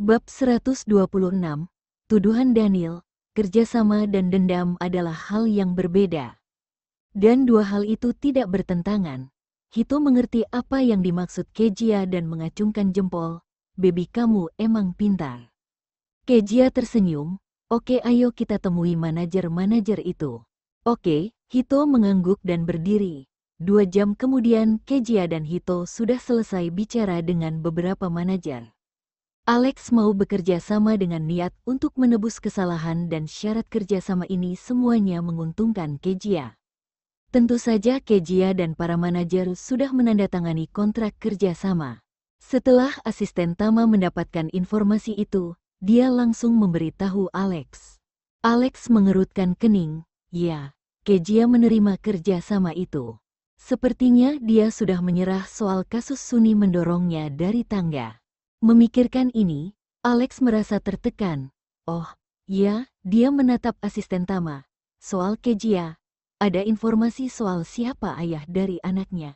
Bab 126, Tuduhan Daniel, kerjasama dan dendam adalah hal yang berbeda. Dan dua hal itu tidak bertentangan. Hito mengerti apa yang dimaksud Kejia dan mengacungkan jempol. Baby kamu emang pintar. Kejia tersenyum. Oke, ayo kita temui manajer-manajer itu. Oke, Hito mengangguk dan berdiri. 2 jam kemudian Kejia dan Hito sudah selesai bicara dengan beberapa manajer. Alex mau bekerja sama dengan niat untuk menebus kesalahan dan syarat kerjasama ini semuanya menguntungkan Kejia. Tentu saja Kejia dan para manajer sudah menandatangani kontrak kerjasama. Setelah asisten Tama mendapatkan informasi itu, dia langsung memberitahu Alex. Alex mengerutkan kening. Ya, Kejia menerima kerjasama itu. Sepertinya dia sudah menyerah soal kasus Suni mendorongnya dari tangga. Memikirkan ini, Alex merasa tertekan. Oh, ya, dia menatap asisten Tama. Soal Kejia, ada informasi soal siapa ayah dari anaknya.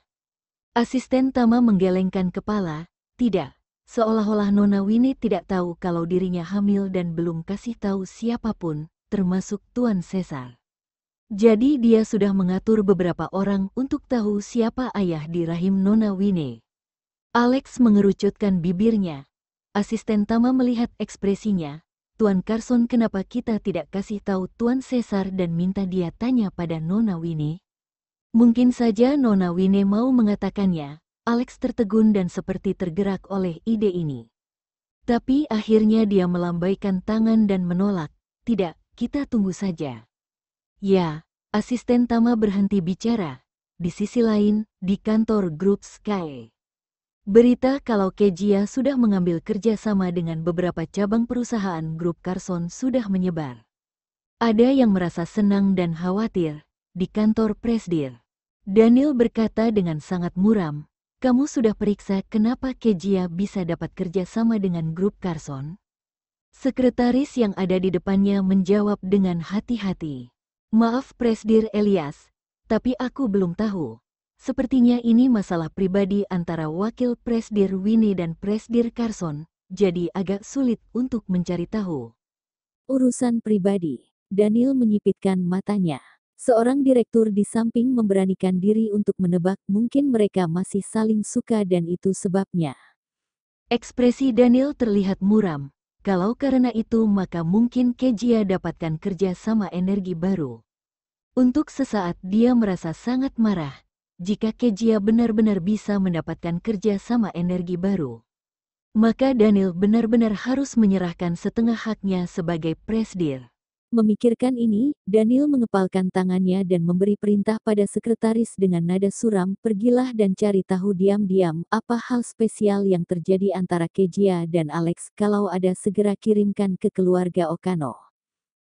Asisten Tama menggelengkan kepala. Tidak, seolah-olah Nona Winnie tidak tahu kalau dirinya hamil dan belum kasih tahu siapapun, termasuk Tuan Caesar. Jadi dia sudah mengatur beberapa orang untuk tahu siapa ayah di rahim Nona Winnie. Alex mengerucutkan bibirnya. Asisten Tama melihat ekspresinya. Tuan Carson, kenapa kita tidak kasih tahu Tuan Caesar dan minta dia tanya pada Nona Winnie? Mungkin saja Nona Winnie mau mengatakannya. Alex tertegun dan seperti tergerak oleh ide ini. Tapi akhirnya dia melambaikan tangan dan menolak. Tidak, kita tunggu saja. Ya, asisten Tama berhenti bicara. Di sisi lain, di kantor grup Sky. Berita kalau Kejia sudah mengambil kerjasama dengan beberapa cabang perusahaan grup Carson sudah menyebar. Ada yang merasa senang dan khawatir. Di kantor Presdir, Daniel berkata dengan sangat muram, kamu sudah periksa kenapa Kejia bisa dapat kerjasama dengan grup Carson? Sekretaris yang ada di depannya menjawab dengan hati-hati. Maaf Presdir Elias, tapi aku belum tahu. Sepertinya ini masalah pribadi antara wakil Presdir Winnie dan Presdir Carson, jadi agak sulit untuk mencari tahu. Urusan pribadi. Daniel menyipitkan matanya. Seorang direktur di samping memberanikan diri untuk menebak mungkin mereka masih saling suka dan itu sebabnya. Ekspresi Daniel terlihat muram. Kalau karena itu maka mungkin Kejia dapatkan kerja sama energi baru. Untuk sesaat dia merasa sangat marah. Jika Kejia benar-benar bisa mendapatkan kerja sama energi baru, maka Daniel benar-benar harus menyerahkan setengah haknya sebagai presdir. Memikirkan ini, Daniel mengepalkan tangannya dan memberi perintah pada sekretaris dengan nada suram, pergilah dan cari tahu diam-diam apa hal spesial yang terjadi antara Kejia dan Alex, kalau ada segera kirimkan ke keluarga Okano.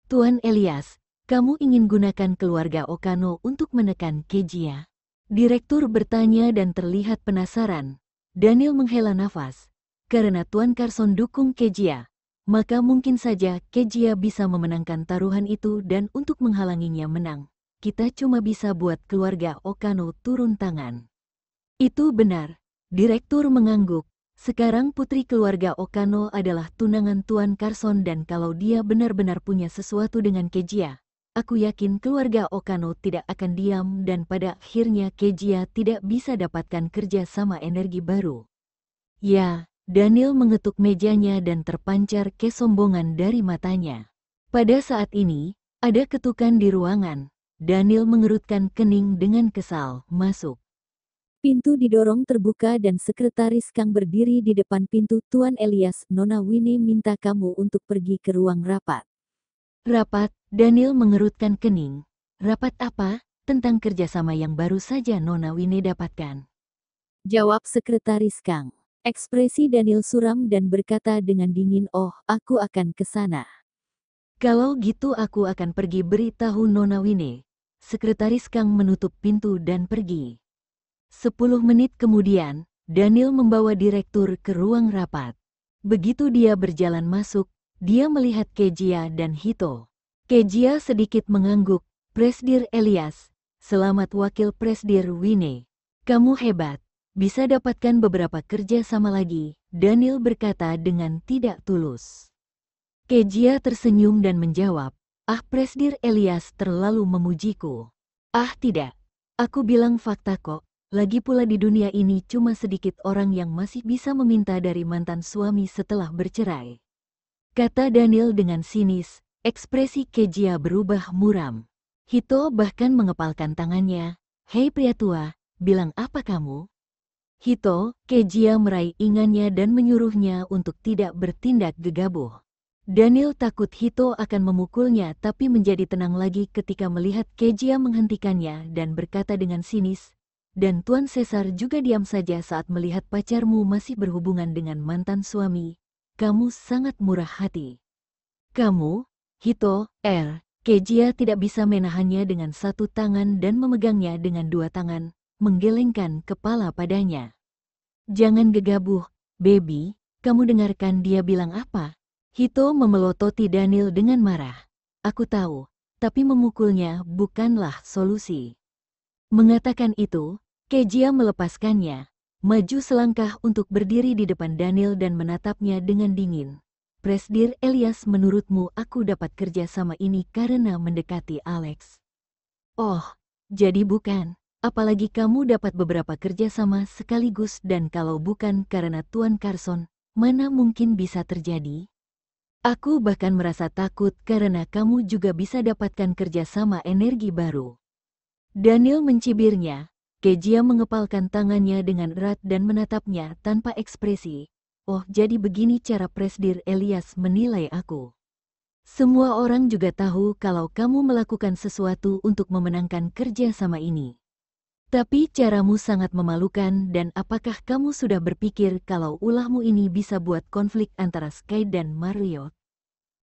Tuan Elias, kamu ingin gunakan keluarga Okano untuk menekan Kejia? Direktur bertanya dan terlihat penasaran. Daniel menghela nafas. Karena Tuan Carson dukung Kejia, maka mungkin saja Kejia bisa memenangkan taruhan itu dan untuk menghalanginya menang, kita cuma bisa buat keluarga Okano turun tangan. Itu benar. Direktur mengangguk. Sekarang putri keluarga Okano adalah tunangan Tuan Carson dan kalau dia benar-benar punya sesuatu dengan Kejia, aku yakin keluarga Okano tidak akan diam dan pada akhirnya Kejia tidak bisa dapatkan kerja sama energi baru. Ya, Daniel mengetuk mejanya dan terpancar kesombongan dari matanya. Pada saat ini, ada ketukan di ruangan. Daniel mengerutkan kening dengan kesal, masuk. Pintu didorong terbuka dan sekretaris Kang berdiri di depan pintu. Tuan Elias, Nona Winnie minta kamu untuk pergi ke ruang rapat. Rapat, Daniel mengerutkan kening. Rapat apa? Tentang kerjasama yang baru saja Nona Winnie dapatkan. Jawab sekretaris Kang. Ekspresi Daniel suram dan berkata dengan dingin, oh, aku akan ke sana. Kalau gitu aku akan pergi beritahu Nona Winnie. Sekretaris Kang menutup pintu dan pergi. 10 menit kemudian, Daniel membawa direktur ke ruang rapat. Begitu dia berjalan masuk, dia melihat Kejia dan Hito. Kejia sedikit mengangguk. Presdir Elias, selamat wakil Presdir Winnie. Kamu hebat. bisa dapatkan beberapa kerja sama lagi, Daniel berkata dengan tidak tulus. Kejia tersenyum dan menjawab, "Ah, Presdir Elias terlalu memujiku." "Ah tidak, aku bilang fakta kok. Lagi pula di dunia ini cuma sedikit orang yang masih bisa meminta dari mantan suami setelah bercerai," kata Daniel dengan sinis. Ekspresi Kejia berubah muram. Hito bahkan mengepalkan tangannya. "Hei pria tua, bilang apa kamu?" Hito, Kejia meraih ingannya dan menyuruhnya untuk tidak bertindak gegabah. Daniel takut Hito akan memukulnya tapi menjadi tenang lagi ketika melihat Kejia menghentikannya dan berkata dengan sinis, "Dan Tuan Caesar juga diam saja saat melihat pacarmu masih berhubungan dengan mantan suami. Kamu sangat murah hati." "Kamu, Hito, Kejia tidak bisa menahannya dengan satu tangan dan memegangnya dengan dua tangan, menggelengkan kepala padanya. "Jangan gegabah, baby, kamu dengarkan dia bilang apa?" Hito memelototi Daniel dengan marah. "Aku tahu, tapi memukulnya bukanlah solusi." Mengatakan itu, Kejia melepaskannya, maju selangkah untuk berdiri di depan Daniel dan menatapnya dengan dingin. "Presdir Elias, menurutmu aku dapat kerja sama ini karena mendekati Alex?" "Oh, jadi bukan. Apalagi kamu dapat beberapa kerja sama sekaligus dan kalau bukan karena Tuan Carson, mana mungkin bisa terjadi? Aku bahkan merasa takut karena kamu juga bisa dapatkan kerja sama energi baru." Daniel mencibirnya. Kejia mengepalkan tangannya dengan erat dan menatapnya tanpa ekspresi. "Oh, jadi begini cara Presdir Elias menilai aku. Semua orang juga tahu kalau kamu melakukan sesuatu untuk memenangkan kerja sama ini. Tapi caramu sangat memalukan dan apakah kamu sudah berpikir kalau ulahmu ini bisa buat konflik antara Sky dan Marriott?"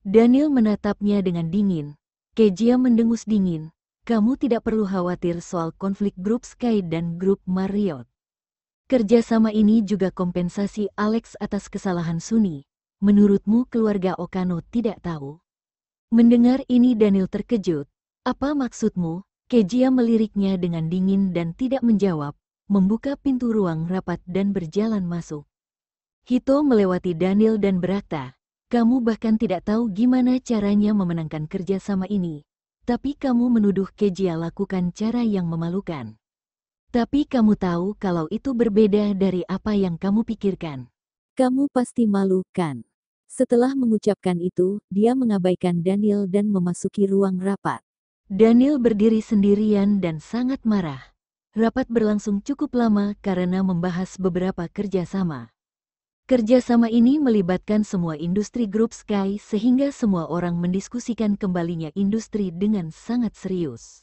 Daniel menatapnya dengan dingin. Kejia mendengus dingin. "Kamu tidak perlu khawatir soal konflik grup Sky dan grup Marriott. Kerjasama ini juga kompensasi Alex atas kesalahan Suni. Menurutmu keluarga Okano tidak tahu?" Mendengar ini Daniel terkejut. "Apa maksudmu?" Kejia meliriknya dengan dingin dan tidak menjawab, membuka pintu ruang rapat dan berjalan masuk. Hito melewati Daniel dan berkata, "Kamu bahkan tidak tahu gimana caranya memenangkan kerjasama ini. Tapi kamu menuduh Kejia lakukan cara yang memalukan. Tapi kamu tahu kalau itu berbeda dari apa yang kamu pikirkan." Kamu pasti malu, kan? Setelah mengucapkan itu, dia mengabaikan Daniel dan memasuki ruang rapat. Daniel berdiri sendirian dan sangat marah. Rapat berlangsung cukup lama karena membahas beberapa kerjasama. Kerjasama ini melibatkan semua industri grup Sky sehingga semua orang mendiskusikan kembalinya industri dengan sangat serius.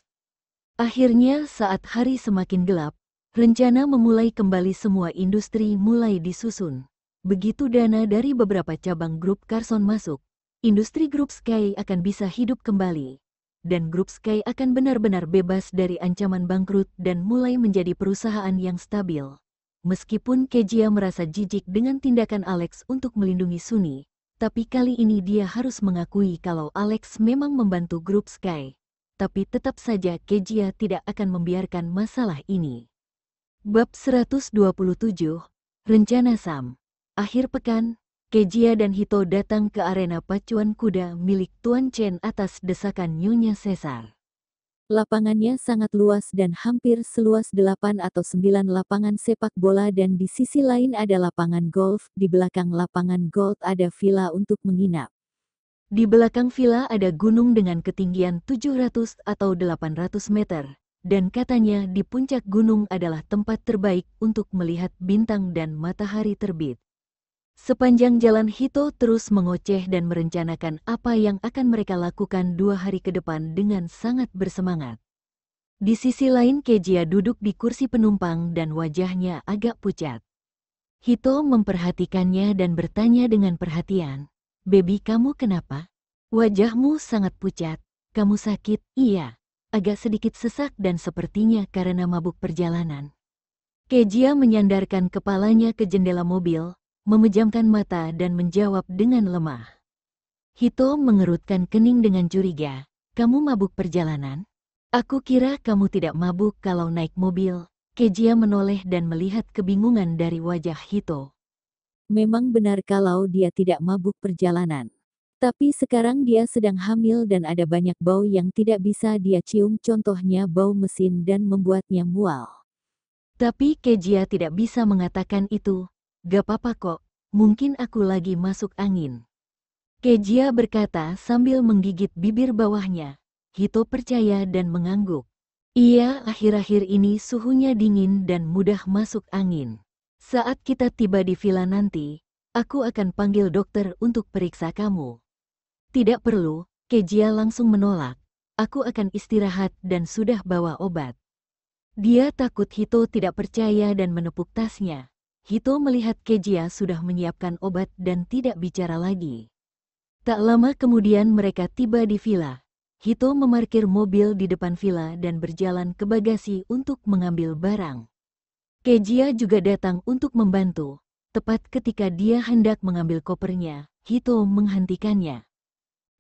Akhirnya saat hari semakin gelap, rencana memulai kembali semua industri mulai disusun. Begitu dana dari beberapa cabang grup Carson masuk, industri grup Sky akan bisa hidup kembali. Dan grup Sky akan benar-benar bebas dari ancaman bangkrut dan mulai menjadi perusahaan yang stabil. Meskipun Kejia merasa jijik dengan tindakan Alex untuk melindungi Suni, tapi kali ini dia harus mengakui kalau Alex memang membantu grup Sky. Tapi tetap saja Kejia tidak akan membiarkan masalah ini. Bab 127, Rencana Sam. Akhir pekan, Kejia dan Hito datang ke arena pacuan kuda milik Tuan Chen atas desakan Nyonya Caesar. Lapangannya sangat luas dan hampir seluas 8 atau 9 lapangan sepak bola dan di sisi lain ada lapangan golf, di belakang lapangan golf ada villa untuk menginap. Di belakang villa ada gunung dengan ketinggian 700 atau 800 meter, dan katanya di puncak gunung adalah tempat terbaik untuk melihat bintang dan matahari terbit. Sepanjang jalan Hito terus mengoceh dan merencanakan apa yang akan mereka lakukan 2 hari ke depan dengan sangat bersemangat. Di sisi lain Kejia duduk di kursi penumpang dan wajahnya agak pucat. Hito memperhatikannya dan bertanya dengan perhatian, "Baby, kamu kenapa? Wajahmu sangat pucat. Kamu sakit?" "Iya, agak sedikit sesak dan sepertinya karena mabuk perjalanan." Kejia menyandarkan kepalanya ke jendela mobil, memejamkan mata dan menjawab dengan lemah. Hito mengerutkan kening dengan curiga. "Kamu mabuk perjalanan? Aku kira kamu tidak mabuk kalau naik mobil." Kejia menoleh dan melihat kebingungan dari wajah Hito. Memang benar kalau dia tidak mabuk perjalanan. Tapi sekarang dia sedang hamil dan ada banyak bau yang tidak bisa dia cium, contohnya bau mesin dan membuatnya mual. Tapi Kejia tidak bisa mengatakan itu. Gak apa-apa kok, mungkin aku lagi masuk angin. Kejia berkata sambil menggigit bibir bawahnya. Hito percaya dan mengangguk. Iya, akhir-akhir ini suhunya dingin dan mudah masuk angin. Saat kita tiba di villa nanti, aku akan panggil dokter untuk periksa kamu. Tidak perlu, Kejia langsung menolak. Aku akan istirahat dan sudah bawa obat. Dia takut Hito tidak percaya dan menepuk tasnya. Hito melihat Kejia sudah menyiapkan obat dan tidak bicara lagi. Tak lama kemudian mereka tiba di villa. Hito memarkir mobil di depan villa dan berjalan ke bagasi untuk mengambil barang. Kejia juga datang untuk membantu. Tepat ketika dia hendak mengambil kopernya, Hito menghentikannya.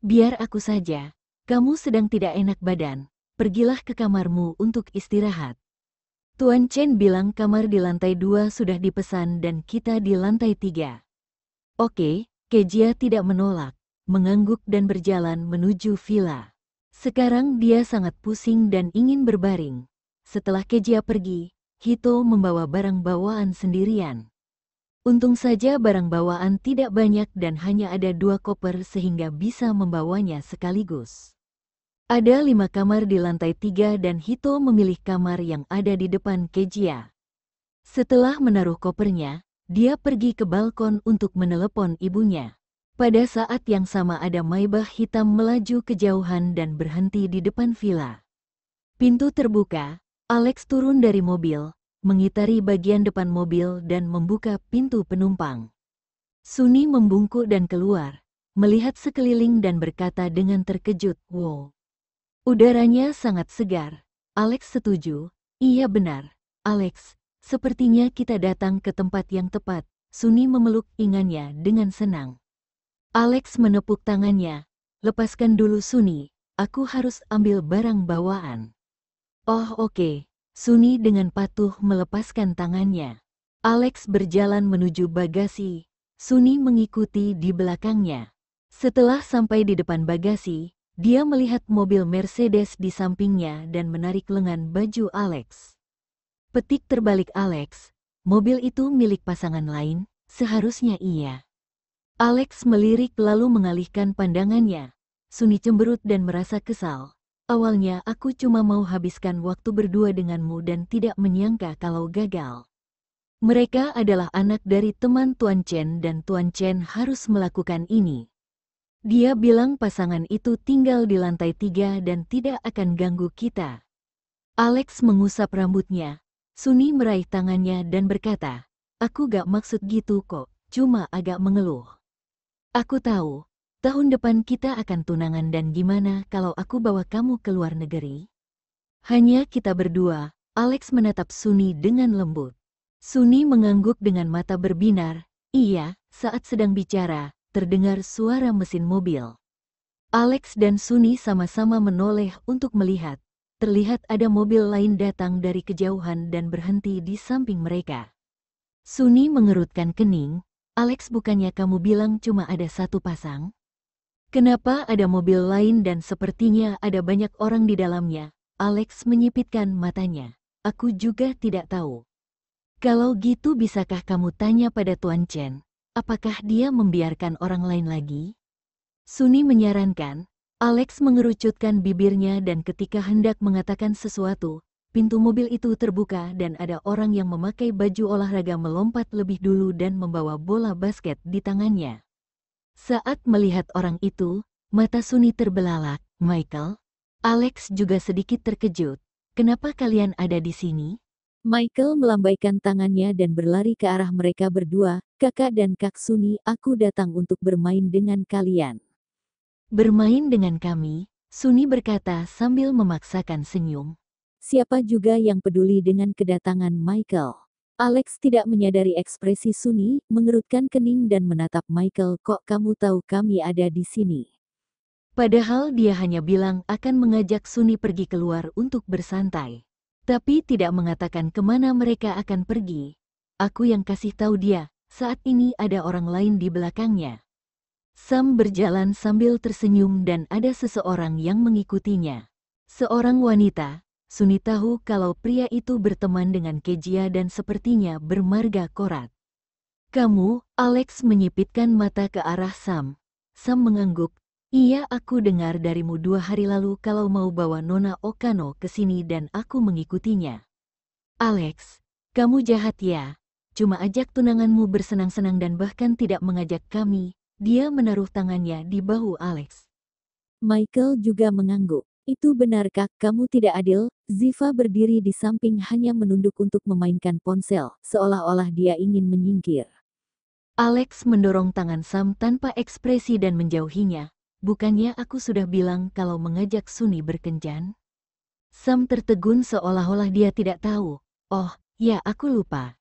Biar aku saja, kamu sedang tidak enak badan, pergilah ke kamarmu untuk istirahat. Tuan Chen bilang kamar di lantai 2 sudah dipesan dan kita di lantai 3. Oke, Kejia tidak menolak, mengangguk dan berjalan menuju villa. Sekarang dia sangat pusing dan ingin berbaring. Setelah Kejia pergi, Hito membawa barang bawaan sendirian. Untung saja barang bawaan tidak banyak dan hanya ada 2 koper sehingga bisa membawanya sekaligus. Ada 5 kamar di lantai 3 dan Hito memilih kamar yang ada di depan Kejia. Setelah menaruh kopernya, dia pergi ke balkon untuk menelepon ibunya. Pada saat yang sama ada Maybach hitam melaju kejauhan dan berhenti di depan villa. Pintu terbuka, Alex turun dari mobil, mengitari bagian depan mobil dan membuka pintu penumpang. Sunny membungkuk dan keluar, melihat sekeliling dan berkata dengan terkejut, "Wow, udaranya sangat segar." Alex setuju, "Iya benar, Alex, sepertinya kita datang ke tempat yang tepat." Sunny memeluk ingannya dengan senang. Alex menepuk tangannya, "Lepaskan dulu Sunny, aku harus ambil barang bawaan." "Oh oke." Sunny dengan patuh melepaskan tangannya. Alex berjalan menuju bagasi. Sunny mengikuti di belakangnya. Setelah sampai di depan bagasi, dia melihat mobil Mercedes di sampingnya dan menarik lengan baju Alex. Petik terbalik Alex, mobil itu milik pasangan lain, seharusnya iya. Alex melirik lalu mengalihkan pandangannya. Sunny cemberut dan merasa kesal. Awalnya aku cuma mau habiskan waktu berdua denganmu dan tidak menyangka kalau gagal. Mereka adalah anak dari teman Tuan Chen dan Tuan Chen harus melakukan ini. Dia bilang pasangan itu tinggal di lantai 3 dan tidak akan ganggu kita. Alex mengusap rambutnya. Sunny meraih tangannya dan berkata, "Aku gak maksud gitu kok, cuma agak mengeluh. Aku tahu. Tahun depan kita akan tunangan dan gimana kalau aku bawa kamu ke luar negeri?" "Hanya kita berdua." Alex menatap Sunny dengan lembut. Sunny mengangguk dengan mata berbinar. Iya, saat sedang bicara, terdengar suara mesin mobil. Alex dan Sunny sama-sama menoleh untuk melihat. Terlihat ada mobil lain datang dari kejauhan dan berhenti di samping mereka. Sunny mengerutkan kening. "Alex, bukannya kamu bilang cuma ada satu pasang? Kenapa ada mobil lain dan sepertinya ada banyak orang di dalamnya?" Alex menyipitkan matanya. "Aku juga tidak tahu." "Kalau gitu bisakah kamu tanya pada Tuan Chen, apakah dia membiarkan orang lain lagi?" Sunny menyarankan. Alex mengerucutkan bibirnya dan ketika hendak mengatakan sesuatu, pintu mobil itu terbuka dan ada orang yang memakai baju olahraga melompat lebih dulu dan membawa bola basket di tangannya. Saat melihat orang itu, mata Sunny terbelalak. "Michael?" Alex juga sedikit terkejut. "Kenapa kalian ada di sini?" Michael melambaikan tangannya dan berlari ke arah mereka berdua. "Kakak dan Kak Sunny, aku datang untuk bermain dengan kalian." "Bermain dengan kami?" Sunny berkata sambil memaksakan senyum. Siapa juga yang peduli dengan kedatangan Michael? Alex tidak menyadari ekspresi Sunny, mengerutkan kening dan menatap Michael. "Kok kamu tahu kami ada di sini?" Padahal dia hanya bilang akan mengajak Sunny pergi keluar untuk bersantai. tapi tidak mengatakan kemana mereka akan pergi. Aku yang kasih tahu dia, saat ini ada orang lain di belakangnya. Sam berjalan sambil tersenyum dan ada seseorang yang mengikutinya. Seorang wanita. Sunni tahu kalau pria itu berteman dengan Kejia dan sepertinya bermarga korat. Kamu, Alex menyipitkan mata ke arah Sam. Sam mengangguk. Iya, aku dengar darimu 2 hari lalu kalau mau bawa Nona Okano ke sini dan aku mengikutinya. Alex, kamu jahat ya. Cuma ajak tunanganmu bersenang-senang dan bahkan tidak mengajak kami. Dia menaruh tangannya di bahu Alex. Michael juga mengangguk. Itu benar Kak, kamu tidak adil. Ziva berdiri di samping hanya menunduk untuk memainkan ponsel, seolah-olah dia ingin menyingkir. Alex mendorong tangan Sam tanpa ekspresi dan menjauhinya. Bukannya aku sudah bilang kalau mengajak Sunni berkencan? Sam tertegun seolah-olah dia tidak tahu. Oh, ya aku lupa.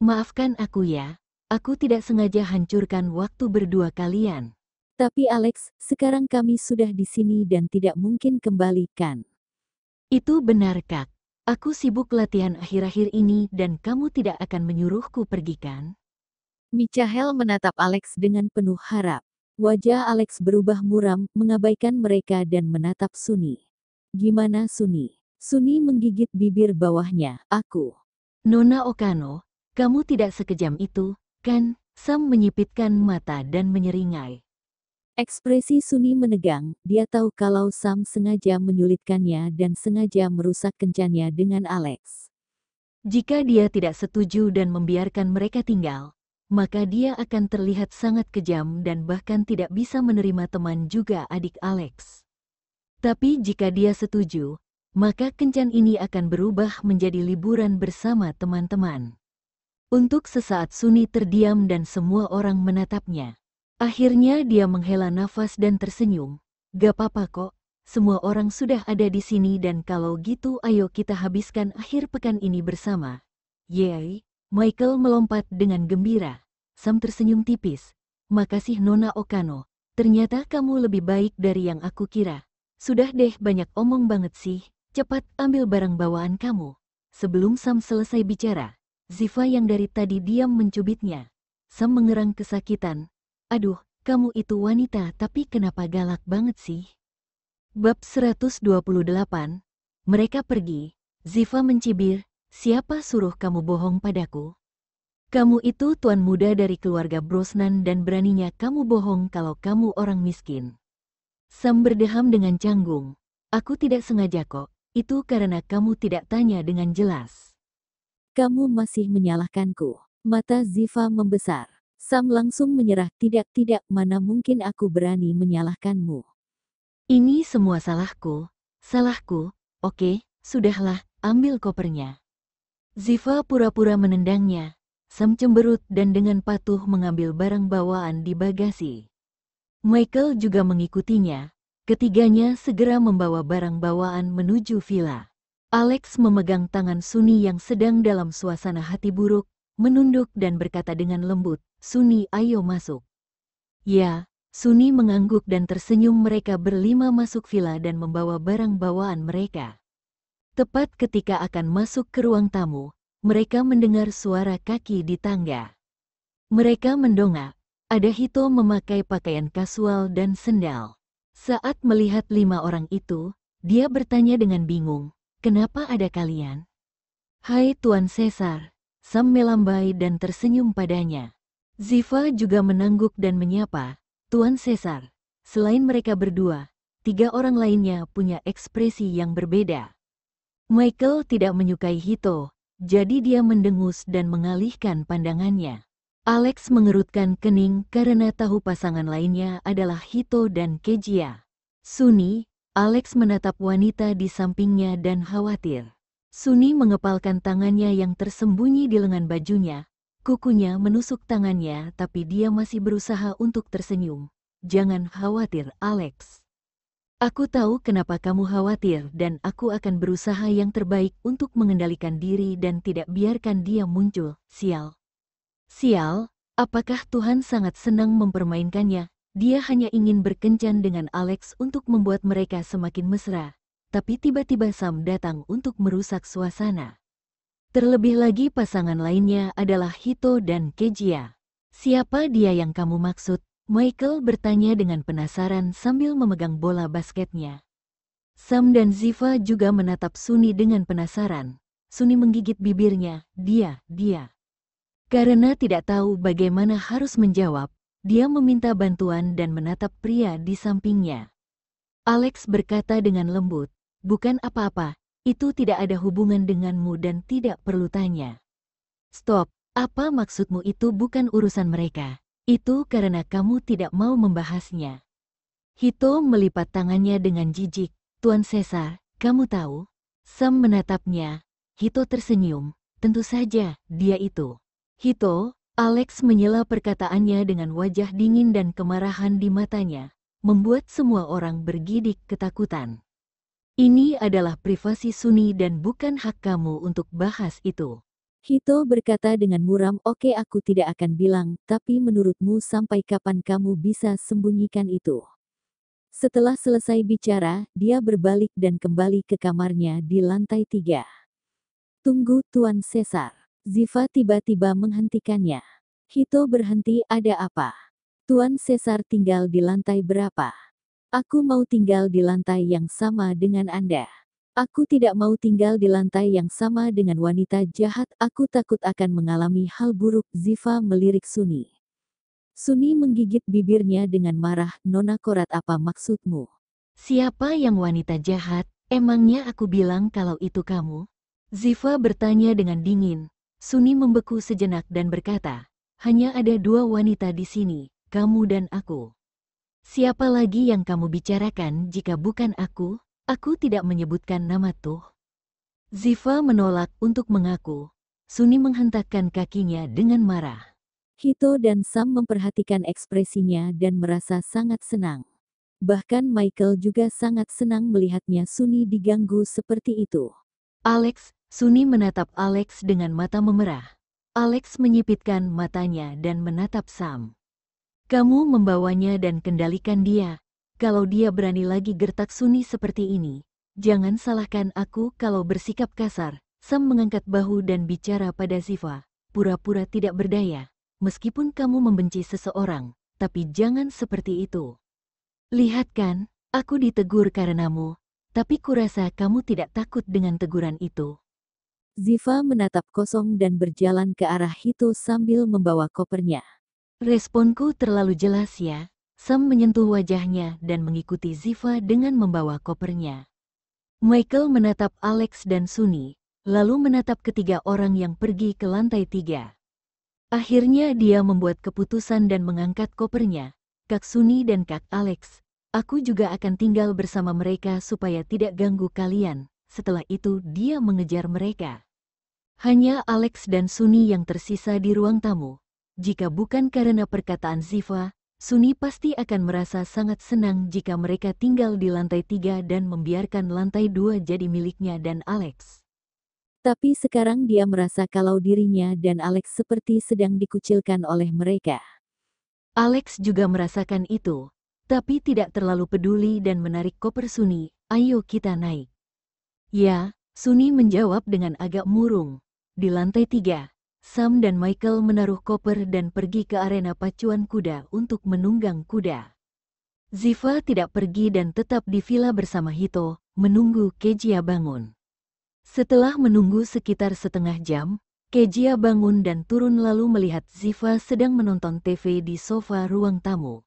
Maafkan aku ya, aku tidak sengaja hancurkan waktu berdua kalian. Tapi Alex, sekarang kami sudah di sini dan tidak mungkin kembali kan? Itu benar Kak, aku sibuk latihan akhir-akhir ini dan kamu tidak akan menyuruhku pergi kan? Michael menatap Alex dengan penuh harap. Wajah Alex berubah muram, mengabaikan mereka dan menatap Sunni. Gimana Sunni? Sunni menggigit bibir bawahnya. Aku. Nona Okano, kamu tidak sekejam itu, kan? Sam menyipitkan mata dan menyeringai. Ekspresi Sunni menegang, dia tahu kalau Sam sengaja menyulitkannya dan sengaja merusak kencannya dengan Alex. Jika dia tidak setuju dan membiarkan mereka tinggal, maka dia akan terlihat sangat kejam dan bahkan tidak bisa menerima teman juga adik Alex. Tapi jika dia setuju, maka kencan ini akan berubah menjadi liburan bersama teman-teman. Untuk sesaat Sunni terdiam dan semua orang menatapnya. Akhirnya dia menghela nafas dan tersenyum. Gak apa-apa kok, semua orang sudah ada di sini dan kalau gitu ayo kita habiskan akhir pekan ini bersama. Yeay, Michael melompat dengan gembira. Sam tersenyum tipis. Makasih Nona Okano, ternyata kamu lebih baik dari yang aku kira. Sudah deh banyak omong banget sih, cepat ambil barang bawaan kamu. Sebelum Sam selesai bicara, Ziva yang dari tadi diam mencubitnya. Sam mengerang kesakitan. Aduh, kamu itu wanita tapi kenapa galak banget sih? Bab 128, mereka pergi. Ziva mencibir, siapa suruh kamu bohong padaku? Kamu itu tuan muda dari keluarga Brosnan dan beraninya kamu bohong kalau kamu orang miskin. Sam berdeham dengan canggung. Aku tidak sengaja kok, itu karena kamu tidak tanya dengan jelas. Kamu masih menyalahkanku. Mata Ziva membesar. Sam langsung menyerah, tidak, mana mungkin aku berani menyalahkanmu. Ini semua salahku, oke, sudahlah, ambil kopernya. Ziva pura-pura menendangnya. Sam cemberut dan dengan patuh mengambil barang bawaan di bagasi. Michael juga mengikutinya. Ketiganya segera membawa barang bawaan menuju villa. Alex memegang tangan Sunni yang sedang dalam suasana hati buruk, menunduk dan berkata dengan lembut, Sunni ayo masuk. Ya, Sunni mengangguk dan tersenyum. Mereka berlima masuk villa dan membawa barang bawaan mereka. Tepat ketika akan masuk ke ruang tamu, mereka mendengar suara kaki di tangga. Mereka mendongak. Ada Hito memakai pakaian kasual dan sendal. Saat melihat 5 orang itu, dia bertanya dengan bingung, kenapa ada kalian? Hai Tuan Caesar, Sam melambai dan tersenyum padanya. Ziva juga menangguk dan menyapa, Tuan Caesar. Selain mereka berdua, 3 orang lainnya punya ekspresi yang berbeda. Michael tidak menyukai Hito, jadi dia mendengus dan mengalihkan pandangannya. Alex mengerutkan kening karena tahu pasangan lainnya adalah Hito dan Kejia. Sunni, Alex menatap wanita di sampingnya dan khawatir. Sunni mengepalkan tangannya yang tersembunyi di lengan bajunya. Kukunya menusuk tangannya tapi dia masih berusaha untuk tersenyum. Jangan khawatir, Alex. Aku tahu kenapa kamu khawatir dan aku akan berusaha yang terbaik untuk mengendalikan diri dan tidak biarkan dia muncul, sial. Sial, apakah Tuhan sangat senang mempermainkannya? Dia hanya ingin berkencan dengan Alex untuk membuat mereka semakin mesra. tapi tiba-tiba Sam datang untuk merusak suasana. Terlebih lagi pasangan lainnya adalah Hito dan Kejia. Siapa dia yang kamu maksud? Michael bertanya dengan penasaran sambil memegang bola basketnya. Sam dan Ziva juga menatap Suni dengan penasaran. Suni menggigit bibirnya, dia. Karena tidak tahu bagaimana harus menjawab, dia meminta bantuan dan menatap pria di sampingnya. Alex berkata dengan lembut, bukan apa-apa, itu tidak ada hubungan denganmu dan tidak perlu tanya. Stop, apa maksudmu? Itu bukan urusan mereka. Itu karena kamu tidak mau membahasnya. Hito melipat tangannya dengan jijik. Tuan Caesar, kamu tahu? Sam menatapnya. Hito tersenyum. Tentu saja, dia itu. Hito, Alex menyela perkataannya dengan wajah dingin dan kemarahan di matanya, membuat semua orang bergidik ketakutan. Ini adalah privasi Suni dan bukan hak kamu untuk bahas itu. Hito berkata dengan muram, oke aku tidak akan bilang, tapi menurutmu sampai kapan kamu bisa sembunyikan itu? Setelah selesai bicara, dia berbalik dan kembali ke kamarnya di lantai 3. Tunggu Tuan Caesar. Ziva tiba-tiba menghentikannya. Hito berhenti, ada apa? Tuan Caesar tinggal di lantai berapa? Aku mau tinggal di lantai yang sama dengan Anda. Aku tidak mau tinggal di lantai yang sama dengan wanita jahat, aku takut akan mengalami hal buruk. Ziva melirik Suni. Suni menggigit bibirnya dengan marah, Nona Korat apa maksudmu? Siapa yang wanita jahat? Emangnya aku bilang kalau itu kamu? Ziva bertanya dengan dingin. Suni membeku sejenak dan berkata, hanya ada dua wanita di sini, kamu dan aku. Siapa lagi yang kamu bicarakan jika bukan aku? Aku tidak menyebutkan nama tuh. Ziva menolak untuk mengaku. Suni menghentakkan kakinya dengan marah. Hito dan Sam memperhatikan ekspresinya dan merasa sangat senang. Bahkan Michael juga sangat senang melihatnya Suni diganggu seperti itu. Alex, Suni menatap Alex dengan mata memerah. Alex menyipitkan matanya dan menatap Sam. Kamu membawanya dan kendalikan dia. Kalau dia berani lagi gertak Suni seperti ini, jangan salahkan aku kalau bersikap kasar. Sam mengangkat bahu dan bicara pada Ziva, pura-pura tidak berdaya. Meskipun kamu membenci seseorang, tapi jangan seperti itu. Lihat kan, aku ditegur karenamu, tapi kurasa kamu tidak takut dengan teguran itu. Ziva menatap kosong dan berjalan ke arah Hito sambil membawa kopernya. Responku terlalu jelas ya. Sam menyentuh wajahnya dan mengikuti Ziva dengan membawa kopernya. Michael menatap Alex dan Suni, lalu menatap ketiga orang yang pergi ke lantai 3. Akhirnya dia membuat keputusan dan mengangkat kopernya. Kak Suni dan Kak Alex, aku juga akan tinggal bersama mereka supaya tidak ganggu kalian. Setelah itu dia mengejar mereka. Hanya Alex dan Suni yang tersisa di ruang tamu. Jika bukan karena perkataan Ziva, Suni pasti akan merasa sangat senang jika mereka tinggal di lantai 3 dan membiarkan lantai 2 jadi miliknya dan Alex. Tapi sekarang dia merasa kalau dirinya dan Alex seperti sedang dikucilkan oleh mereka. Alex juga merasakan itu, tapi tidak terlalu peduli dan menarik koper Suni, ayo kita naik. Ya, Suni menjawab dengan agak murung. Di lantai 3, Sam dan Michael menaruh koper dan pergi ke arena pacuan kuda untuk menunggang kuda. Ziva tidak pergi dan tetap di villa bersama Hito, menunggu Kejia bangun. Setelah menunggu sekitar setengah jam, Kejia bangun dan turun lalu melihat Ziva sedang menonton TV di sofa ruang tamu.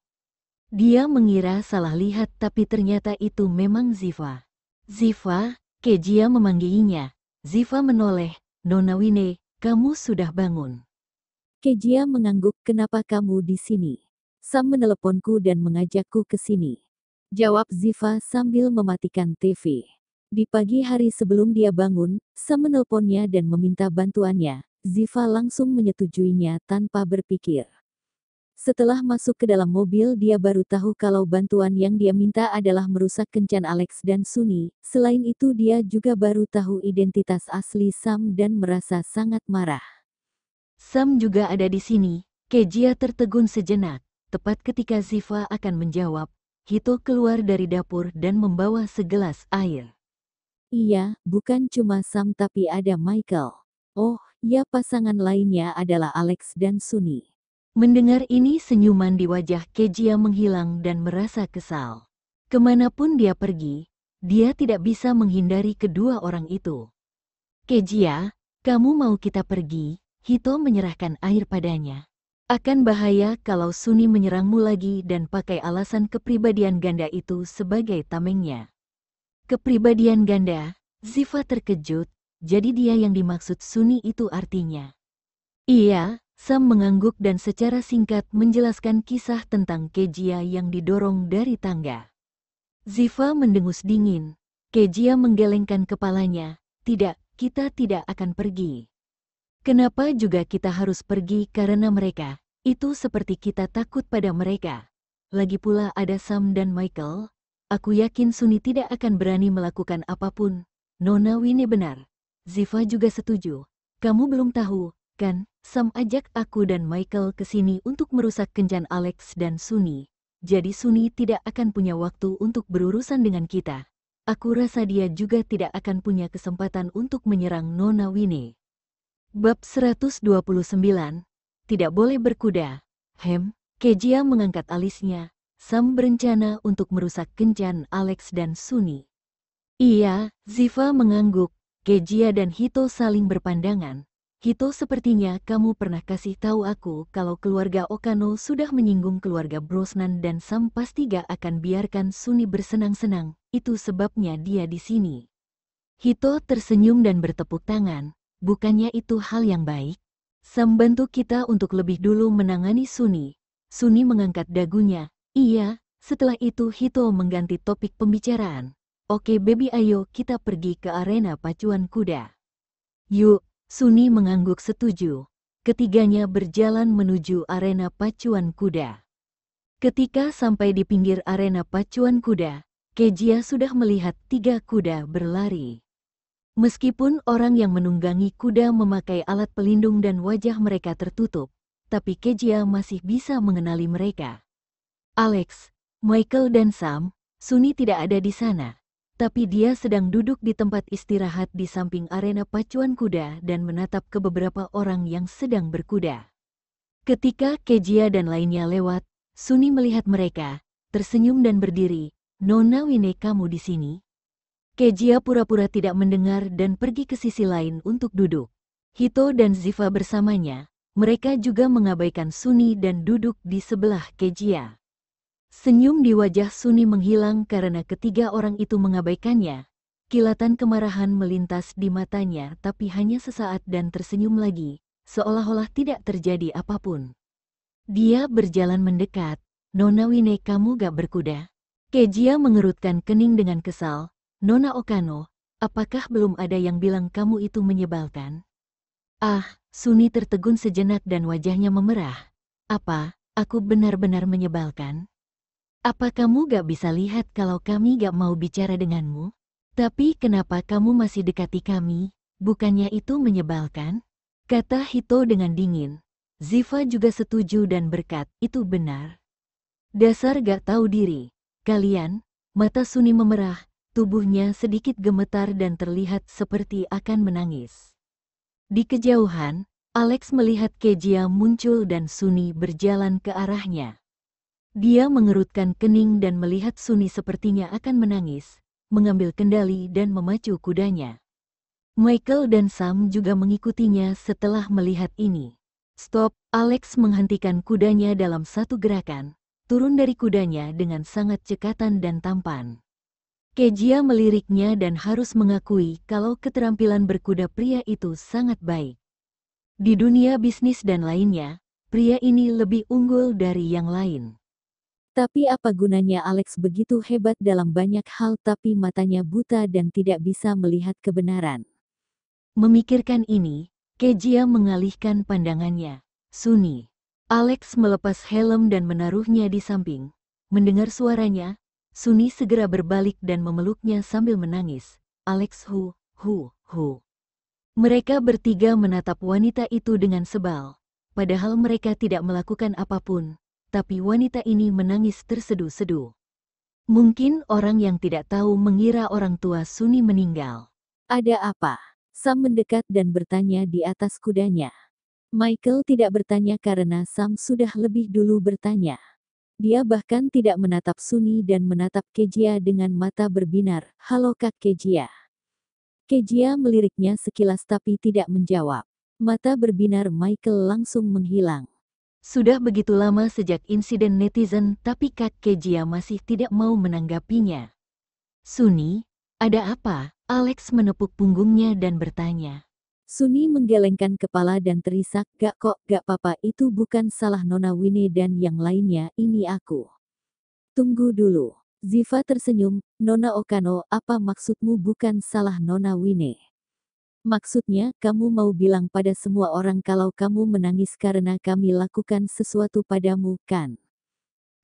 Dia mengira salah lihat tapi ternyata itu memang Ziva. Ziva, Kejia memanggilnya. Ziva menoleh, Nona Wine, kamu sudah bangun. Kejia mengangguk, kenapa kamu di sini? Sam meneleponku dan mengajakku ke sini. Jawab Ziva sambil mematikan TV. Di pagi hari sebelum dia bangun, Sam menelponnya dan meminta bantuannya. Ziva langsung menyetujuinya tanpa berpikir. Setelah masuk ke dalam mobil dia baru tahu kalau bantuan yang dia minta adalah merusak kencan Alex dan Suni. Selain itu dia juga baru tahu identitas asli Sam dan merasa sangat marah. Sam juga ada di sini. Kejia tertegun sejenak. Tepat ketika Ziva akan menjawab, Hito keluar dari dapur dan membawa segelas air. Iya, bukan cuma Sam tapi ada Michael. Oh, ya pasangan lainnya adalah Alex dan Sunny. Mendengar ini senyuman di wajah Kejia menghilang dan merasa kesal. Kemanapun dia pergi, dia tidak bisa menghindari kedua orang itu. Kejia, kamu mau kita pergi? Hito menyerahkan air padanya. Akan bahaya kalau Sunny menyerangmu lagi dan pakai alasan kepribadian ganda itu sebagai tamengnya. Kepribadian ganda, Ziva terkejut, jadi dia yang dimaksud Sunny itu artinya. Iya, Sam mengangguk dan secara singkat menjelaskan kisah tentang Kejia yang didorong dari tangga. Ziva mendengus dingin. Kejia menggelengkan kepalanya. Tidak, kita tidak akan pergi. Kenapa juga kita harus pergi karena mereka? Itu seperti kita takut pada mereka. Lagi pula ada Sam dan Michael. Aku yakin Sunny tidak akan berani melakukan apapun. Nona Winnie benar. Ziva juga setuju. Kamu belum tahu, kan? Sam ajak aku dan Michael ke sini untuk merusak kencan Alex dan Sunny. Jadi Sunny tidak akan punya waktu untuk berurusan dengan kita. Aku rasa dia juga tidak akan punya kesempatan untuk menyerang Nona Winnie. Bab 129. Tidak boleh berkuda. Kejia mengangkat alisnya. Sam berencana untuk merusak kencan Alex dan Sunny. Iya, Ziva mengangguk. Kejia dan Hito saling berpandangan. Hito, sepertinya kamu pernah kasih tahu aku kalau keluarga Okano sudah menyinggung keluarga Brosnan dan Sam pasti gak akan biarkan Sunny bersenang-senang. Itu sebabnya dia di sini. Hito tersenyum dan bertepuk tangan. Bukannya itu hal yang baik? Sam bantu kita untuk lebih dulu menangani Sunny. Sunny mengangkat dagunya. Iya, setelah itu Hito mengganti topik pembicaraan. Oke baby, ayo kita pergi ke arena pacuan kuda. Yuk. Sunny mengangguk setuju. Ketiganya berjalan menuju arena pacuan kuda. Ketika sampai di pinggir arena pacuan kuda, Kejia sudah melihat 3 kuda berlari. Meskipun orang yang menunggangi kuda memakai alat pelindung dan wajah mereka tertutup, tapi Kejia masih bisa mengenali mereka. Alex, Michael dan Sam, Sunny tidak ada di sana. Tapi dia sedang duduk di tempat istirahat di samping arena pacuan kuda dan menatap ke beberapa orang yang sedang berkuda. Ketika Kejia dan lainnya lewat, Sunny melihat mereka, tersenyum dan berdiri. Nona Winnie, kamu di sini? Kejia pura-pura tidak mendengar dan pergi ke sisi lain untuk duduk. Hito dan Ziva bersamanya, mereka juga mengabaikan Sunny dan duduk di sebelah Kejia. Senyum di wajah Sunny menghilang karena ketiga orang itu mengabaikannya. Kilatan kemarahan melintas di matanya tapi hanya sesaat dan tersenyum lagi, seolah-olah tidak terjadi apapun. Dia berjalan mendekat. Nona Winnie, kamu gak berkuda? Kejia mengerutkan kening dengan kesal. Nona Okano, apakah belum ada yang bilang kamu itu menyebalkan? Ah, Sunny tertegun sejenak dan wajahnya memerah. Apa, aku benar-benar menyebalkan? Apa kamu gak bisa lihat kalau kami gak mau bicara denganmu? Tapi kenapa kamu masih dekati kami? Bukannya itu menyebalkan? Kata Hito dengan dingin. Ziva juga setuju dan berkat, itu benar. Dasar gak tahu diri. Kalian, mata Sunny memerah, tubuhnya sedikit gemetar dan terlihat seperti akan menangis. Di kejauhan, Alex melihat Kejia muncul dan Sunny berjalan ke arahnya. Dia mengerutkan kening dan melihat Sunny sepertinya akan menangis, mengambil kendali dan memacu kudanya. Michael dan Sam juga mengikutinya setelah melihat ini. Stop, Alex menghentikan kudanya dalam satu gerakan, turun dari kudanya dengan sangat cekatan dan tampan. Kejia meliriknya dan harus mengakui kalau keterampilan berkuda pria itu sangat baik. Di dunia bisnis dan lainnya, pria ini lebih unggul dari yang lain. Tapi apa gunanya Alex begitu hebat dalam banyak hal tapi matanya buta dan tidak bisa melihat kebenaran? Memikirkan ini, Kejia mengalihkan pandangannya. Sunny. Alex melepas helm dan menaruhnya di samping. Mendengar suaranya, Sunny segera berbalik dan memeluknya sambil menangis. Alex, hu. Mereka bertiga menatap wanita itu dengan sebal. Padahal mereka tidak melakukan apapun. Tapi wanita ini menangis terseduh-seduh. Mungkin orang yang tidak tahu mengira orang tua Suni meninggal. Ada apa? Sam mendekat dan bertanya di atas kudanya. Michael tidak bertanya karena Sam sudah lebih dulu bertanya. Dia bahkan tidak menatap Suni dan menatap Kejia dengan mata berbinar. Halo Kak Kejia. Kejia meliriknya sekilas tapi tidak menjawab. Mata berbinar Michael langsung menghilang. Sudah begitu lama sejak insiden netizen tapi Kak Kejia masih tidak mau menanggapinya. Suni, ada apa? Alex menepuk punggungnya dan bertanya. Suni menggelengkan kepala dan terisak, gak kok, gak papa, itu bukan salah Nona Wine dan yang lainnya, ini aku. Tunggu dulu. Ziva tersenyum, Nona Okano, apa maksudmu bukan salah Nona Wine? Maksudnya, kamu mau bilang pada semua orang kalau kamu menangis karena kami lakukan sesuatu padamu, kan?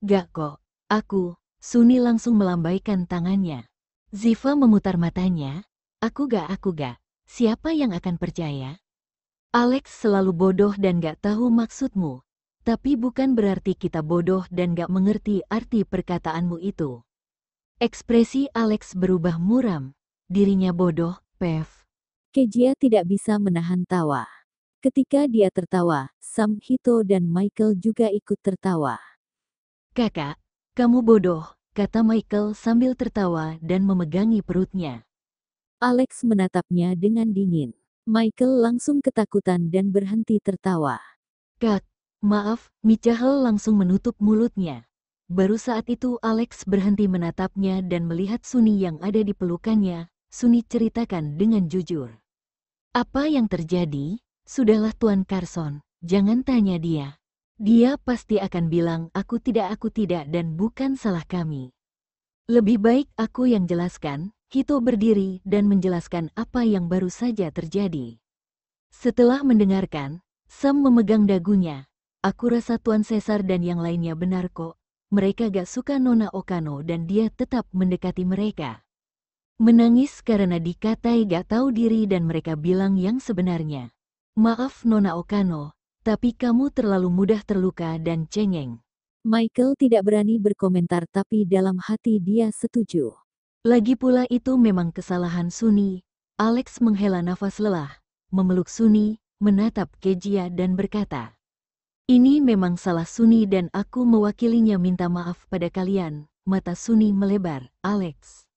Gak kok, Suni langsung melambaikan tangannya. Ziva memutar matanya, aku gak, siapa yang akan percaya? Alex selalu bodoh dan gak tahu maksudmu, tapi bukan berarti kita bodoh dan gak mengerti arti perkataanmu itu. Ekspresi Alex berubah muram, dirinya bodoh, Pev. Kejia tidak bisa menahan tawa. Ketika dia tertawa, Sam, Hito dan Michael juga ikut tertawa. Kakak, kamu bodoh, kata Michael sambil tertawa dan memegangi perutnya. Alex menatapnya dengan dingin. Michael langsung ketakutan dan berhenti tertawa. Kak, maaf, Michael langsung menutup mulutnya. Baru saat itu Alex berhenti menatapnya dan melihat Suni yang ada di pelukannya. Suni ceritakan dengan jujur. Apa yang terjadi? Sudahlah Tuan Carson, jangan tanya dia. Dia pasti akan bilang aku tidak dan bukan salah kami. Lebih baik aku yang jelaskan. Hito berdiri dan menjelaskan apa yang baru saja terjadi. Setelah mendengarkan, Sam memegang dagunya. Aku rasa Tuan Caesar dan yang lainnya benar kok. Mereka gak suka Nona Okano dan dia tetap mendekati mereka. Menangis karena dikatai gak tahu diri dan mereka bilang yang sebenarnya. Maaf Nona Okano, tapi kamu terlalu mudah terluka dan cengeng. Michael tidak berani berkomentar tapi dalam hati dia setuju. Lagi pula itu memang kesalahan Suni. Alex menghela nafas lelah, memeluk Suni, menatap Kejia dan berkata, ini memang salah Suni dan aku mewakilinya minta maaf pada kalian. Mata Suni melebar, Alex.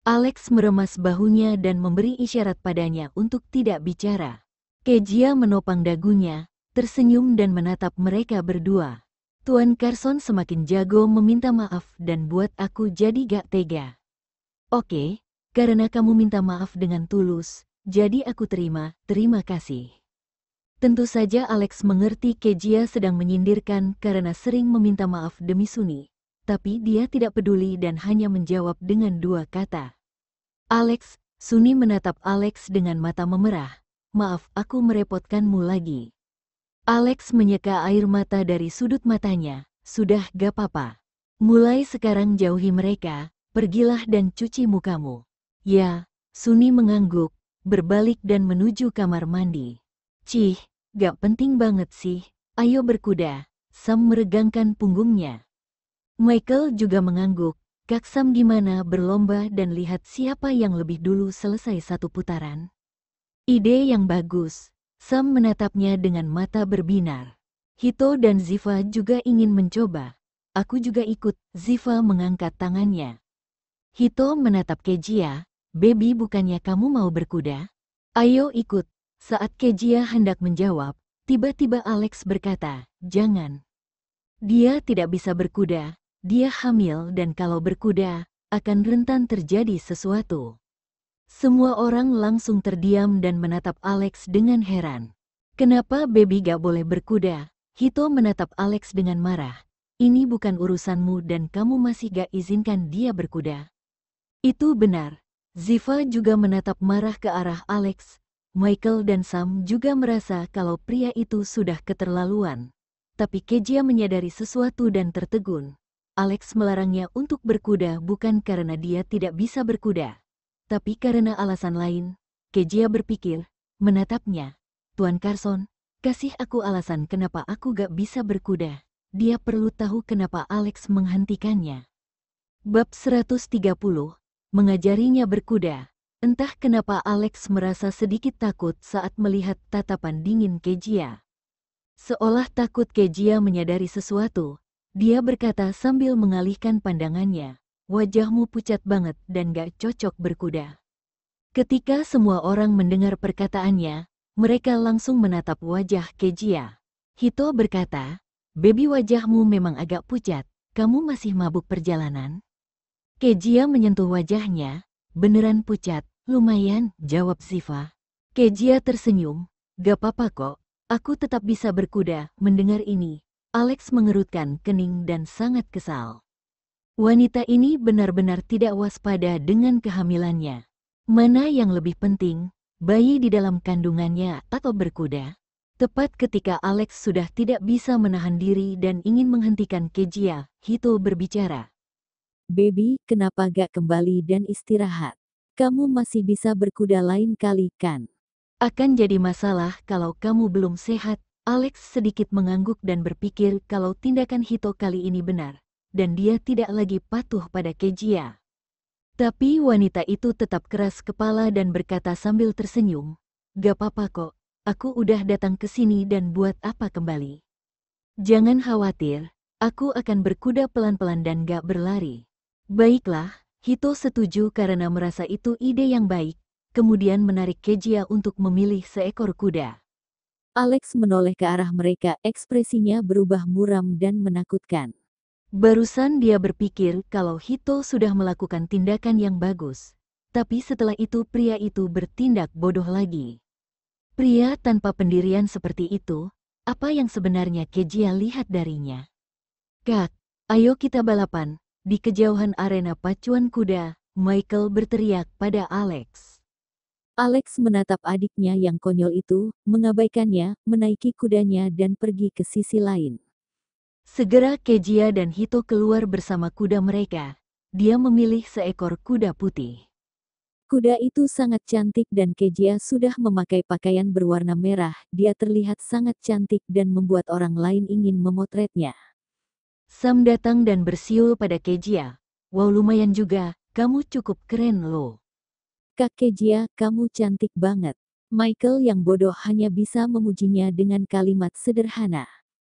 Alex meremas bahunya dan memberi isyarat padanya untuk tidak bicara. Kejia menopang dagunya, tersenyum dan menatap mereka berdua. Tuan Carson semakin jago meminta maaf dan buat aku jadi gak tega. Oke, karena kamu minta maaf dengan tulus, jadi aku terima kasih. Tentu saja Alex mengerti Kejia sedang menyindirkan karena sering meminta maaf demi Suni, tapi dia tidak peduli dan hanya menjawab dengan dua kata. Alex, Suni menatap Alex dengan mata memerah. Maaf, aku merepotkanmu lagi. Alex menyeka air mata dari sudut matanya. Sudah gak apa-apa. Mulai sekarang jauhi mereka. Pergilah dan cuci mukamu. Ya, Suni mengangguk, berbalik dan menuju kamar mandi. Cih, gak penting banget sih. Ayo berkuda. Sam meregangkan punggungnya. Michael juga mengangguk. Kak Sam gimana berlomba dan lihat siapa yang lebih dulu selesai satu putaran? Ide yang bagus. Sam menatapnya dengan mata berbinar. Hito dan Ziva juga ingin mencoba. Aku juga ikut. Ziva mengangkat tangannya. Hito menatap Kejia, Baby bukannya kamu mau berkuda? Ayo ikut. Saat Kejia hendak menjawab, tiba-tiba Alex berkata, jangan. Dia tidak bisa berkuda, dia hamil dan kalau berkuda, akan rentan terjadi sesuatu. Semua orang langsung terdiam dan menatap Alex dengan heran. Kenapa Baby gak boleh berkuda? Hito menatap Alex dengan marah. Ini bukan urusanmu dan kamu masih gak izinkan dia berkuda. Itu benar. Ziva juga menatap marah ke arah Alex. Michael dan Sam juga merasa kalau pria itu sudah keterlaluan. Tapi Kejia menyadari sesuatu dan tertegun. Alex melarangnya untuk berkuda bukan karena dia tidak bisa berkuda, tapi karena alasan lain. Kejia berpikir, menatapnya. Tuan Carson, kasih aku alasan kenapa aku gak bisa berkuda. Dia perlu tahu kenapa Alex menghentikannya. Bab 130, mengajarinya berkuda. Entah kenapa Alex merasa sedikit takut saat melihat tatapan dingin Kejia. Seolah takut Kejia menyadari sesuatu, dia berkata sambil mengalihkan pandangannya, "Wajahmu pucat banget dan gak cocok berkuda." Ketika semua orang mendengar perkataannya, mereka langsung menatap wajah Kejia. Hito berkata, "Baby, wajahmu memang agak pucat, kamu masih mabuk perjalanan?" Kejia menyentuh wajahnya, "Beneran pucat, lumayan," jawab Ziva. Kejia tersenyum, "Gak apa-apa kok, aku tetap bisa berkuda." Mendengar ini, Alex mengerutkan kening dan sangat kesal. Wanita ini benar-benar tidak waspada dengan kehamilannya. Mana yang lebih penting, bayi di dalam kandungannya atau berkuda? Tepat ketika Alex sudah tidak bisa menahan diri dan ingin menghentikan Kejia, Hito berbicara. Baby, kenapa gak kembali dan istirahat? Kamu masih bisa berkuda lain kali kan? Akan jadi masalah kalau kamu belum sehat. Alex sedikit mengangguk dan berpikir kalau tindakan Hito kali ini benar, dan dia tidak lagi patuh pada Kejia. Tapi wanita itu tetap keras kepala dan berkata sambil tersenyum, "Gak apa-apa kok, aku udah datang ke sini dan buat apa kembali. Jangan khawatir, aku akan berkuda pelan-pelan dan gak berlari." Baiklah, Hito setuju karena merasa itu ide yang baik, kemudian menarik Kejia untuk memilih seekor kuda. Alex menoleh ke arah mereka, ekspresinya berubah muram dan menakutkan. Barusan dia berpikir kalau Hito sudah melakukan tindakan yang bagus, tapi setelah itu pria itu bertindak bodoh lagi. Pria tanpa pendirian seperti itu, apa yang sebenarnya Kejia lihat darinya? "Kak, ayo kita balapan." Di kejauhan arena pacuan kuda, Michael berteriak pada Alex. Alex menatap adiknya yang konyol itu, mengabaikannya, menaiki kudanya dan pergi ke sisi lain. Segera Kejia dan Hito keluar bersama kuda mereka. Dia memilih seekor kuda putih. Kuda itu sangat cantik dan Kejia sudah memakai pakaian berwarna merah. Dia terlihat sangat cantik dan membuat orang lain ingin memotretnya. Sam datang dan bersiul pada Kejia. "Wow, lumayan juga, kamu cukup keren loh." Kak Kejia, kamu cantik banget. Michael yang bodoh hanya bisa memujinya dengan kalimat sederhana.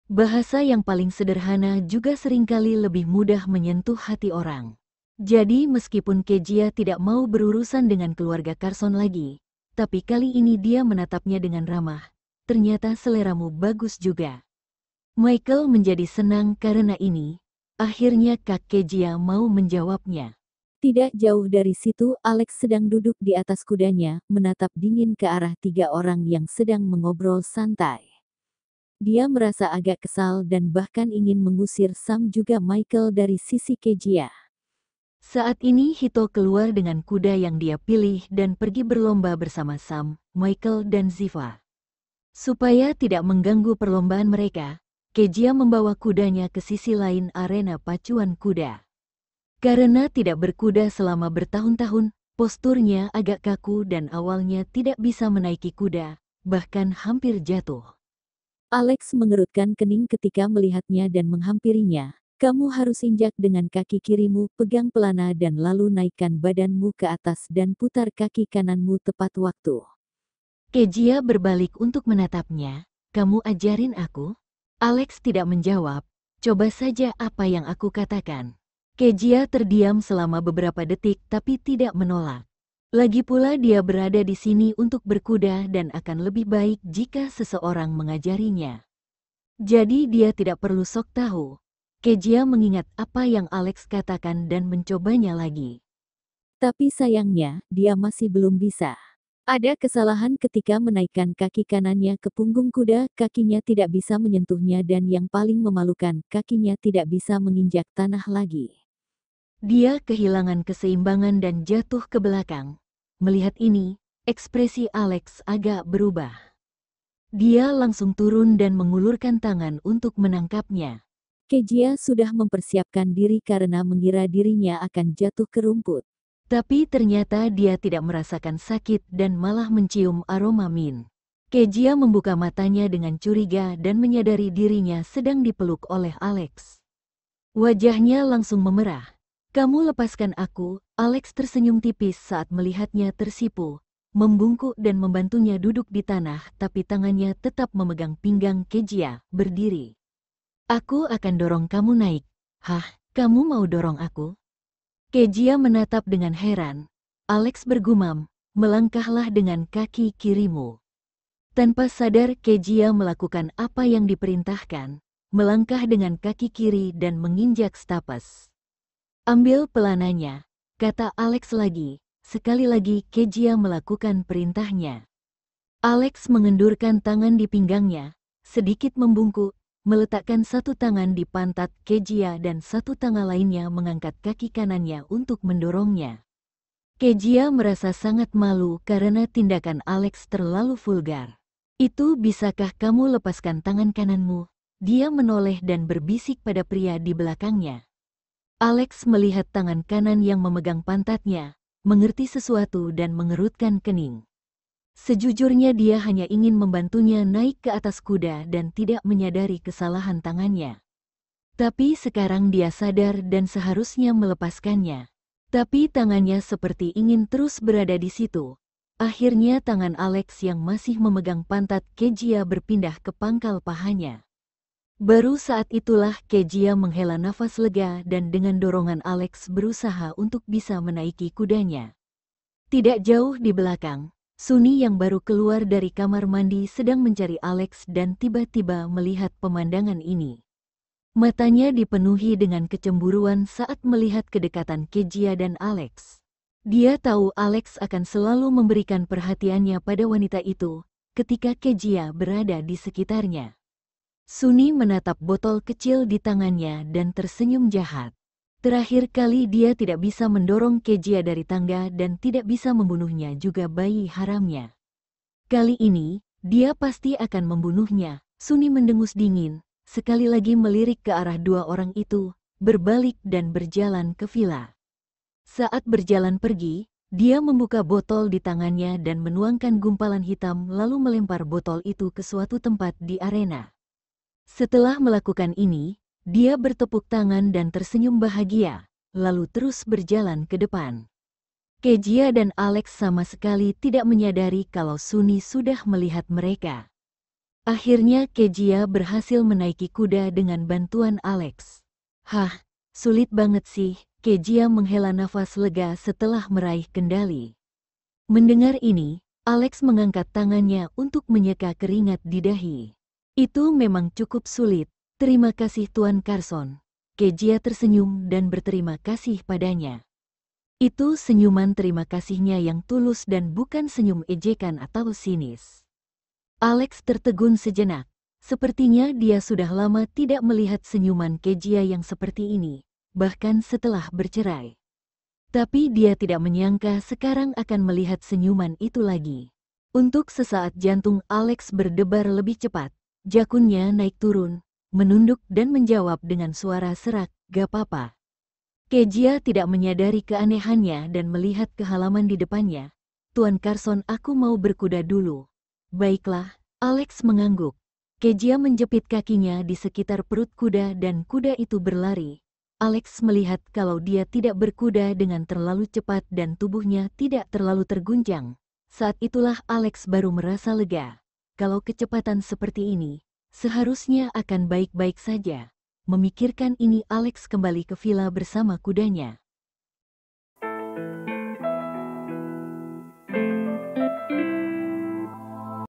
Bahasa yang paling sederhana juga seringkali lebih mudah menyentuh hati orang. Jadi meskipun Kejia tidak mau berurusan dengan keluarga Carson lagi, tapi kali ini dia menatapnya dengan ramah. "Ternyata seleramu bagus juga." Michael menjadi senang karena ini. Akhirnya Kak Kejia mau menjawabnya. Tidak jauh dari situ, Alex sedang duduk di atas kudanya, menatap dingin ke arah 3 orang yang sedang mengobrol santai. Dia merasa agak kesal dan bahkan ingin mengusir Sam juga Michael dari sisi Kejia. Saat ini Hito keluar dengan kuda yang dia pilih dan pergi berlomba bersama Sam, Michael dan Ziva. Supaya tidak mengganggu perlombaan mereka, Kejia membawa kudanya ke sisi lain arena pacuan kuda. Karena tidak berkuda selama bertahun-tahun, posturnya agak kaku dan awalnya tidak bisa menaiki kuda, bahkan hampir jatuh. Alex mengerutkan kening ketika melihatnya dan menghampirinya. Kamu harus injak dengan kaki kirimu, pegang pelana dan lalu naikkan badanmu ke atas dan putar kaki kananmu tepat waktu. Kejia berbalik untuk menatapnya. "Kamu ajarin aku?" Alex tidak menjawab. "Coba saja apa yang aku katakan." Kejia terdiam selama beberapa detik tapi tidak menolak. Lagi pula dia berada di sini untuk berkuda dan akan lebih baik jika seseorang mengajarinya. Jadi dia tidak perlu sok tahu. Kejia mengingat apa yang Alex katakan dan mencobanya lagi. Tapi sayangnya, dia masih belum bisa. Ada kesalahan ketika menaikkan kaki kanannya ke punggung kuda, kakinya tidak bisa menyentuhnya dan yang paling memalukan, kakinya tidak bisa menginjak tanah lagi. Dia kehilangan keseimbangan dan jatuh ke belakang. Melihat ini, ekspresi Alex agak berubah. Dia langsung turun dan mengulurkan tangan untuk menangkapnya. Kejia sudah mempersiapkan diri karena mengira dirinya akan jatuh ke rumput. Tapi ternyata dia tidak merasakan sakit dan malah mencium aroma mint. Kejia membuka matanya dengan curiga dan menyadari dirinya sedang dipeluk oleh Alex. Wajahnya langsung memerah. Kamu lepaskan aku, Alex tersenyum tipis saat melihatnya tersipu, membungkuk dan membantunya duduk di tanah tapi tangannya tetap memegang pinggang Kejia, berdiri. Aku akan dorong kamu naik. Hah, kamu mau dorong aku? Kejia menatap dengan heran. Alex bergumam, melangkahlah dengan kaki kirimu. Tanpa sadar Kejia melakukan apa yang diperintahkan, melangkah dengan kaki kiri dan menginjak Stapes. Ambil pelananya, kata Alex lagi. Sekali lagi Kejia melakukan perintahnya. Alex mengendurkan tangan di pinggangnya, sedikit membungkuk, meletakkan satu tangan di pantat Kejia dan satu tangan lainnya mengangkat kaki kanannya untuk mendorongnya. Kejia merasa sangat malu karena tindakan Alex terlalu vulgar. Itu bisakah kamu lepaskan tangan kananmu? Dia menoleh dan berbisik pada pria di belakangnya. Alex melihat tangan kanan yang memegang pantatnya, mengerti sesuatu dan mengerutkan kening. Sejujurnya dia hanya ingin membantunya naik ke atas kuda dan tidak menyadari kesalahan tangannya. Tapi sekarang dia sadar dan seharusnya melepaskannya. Tapi tangannya seperti ingin terus berada di situ. Akhirnya tangan Alex yang masih memegang pantat Kejia berpindah ke pangkal pahanya. Baru saat itulah Kejia menghela nafas lega dan dengan dorongan Alex berusaha untuk bisa menaiki kudanya. Tidak jauh di belakang, Sunny yang baru keluar dari kamar mandi sedang mencari Alex dan tiba-tiba melihat pemandangan ini. Matanya dipenuhi dengan kecemburuan saat melihat kedekatan Kejia dan Alex. Dia tahu Alex akan selalu memberikan perhatiannya pada wanita itu ketika Kejia berada di sekitarnya. Sunny menatap botol kecil di tangannya dan tersenyum jahat. Terakhir kali dia tidak bisa mendorong Kejia dari tangga dan tidak bisa membunuhnya juga bayi haramnya. Kali ini, dia pasti akan membunuhnya. Sunny mendengus dingin, sekali lagi melirik ke arah dua orang itu, berbalik dan berjalan ke villa. Saat berjalan pergi, dia membuka botol di tangannya dan menuangkan gumpalan hitam lalu melempar botol itu ke suatu tempat di arena. Setelah melakukan ini, dia bertepuk tangan dan tersenyum bahagia, lalu terus berjalan ke depan. Kejia dan Alex sama sekali tidak menyadari kalau Sunny sudah melihat mereka. Akhirnya Kejia berhasil menaiki kuda dengan bantuan Alex. Hah, sulit banget sih, Kejia menghela nafas lega setelah meraih kendali. Mendengar ini, Alex mengangkat tangannya untuk menyeka keringat di dahi. Itu memang cukup sulit. Terima kasih Tuan Carson. Kejia tersenyum dan berterima kasih padanya. Itu senyuman terima kasihnya yang tulus dan bukan senyum ejekan atau sinis. Alex tertegun sejenak. Sepertinya dia sudah lama tidak melihat senyuman Kejia yang seperti ini, bahkan setelah bercerai. Tapi dia tidak menyangka sekarang akan melihat senyuman itu lagi. Untuk sesaat jantung Alex berdebar lebih cepat, jakunnya naik turun, menunduk dan menjawab dengan suara serak, "Gak apa-apa." Kejia tidak menyadari keanehannya dan melihat ke halaman di depannya. "Tuan Carson, aku mau berkuda dulu." "Baiklah," Alex mengangguk. Kejia menjepit kakinya di sekitar perut kuda dan kuda itu berlari. Alex melihat kalau dia tidak berkuda dengan terlalu cepat dan tubuhnya tidak terlalu terguncang. Saat itulah Alex baru merasa lega. Kalau kecepatan seperti ini, seharusnya akan baik-baik saja. Memikirkan ini Alex kembali ke villa bersama kudanya.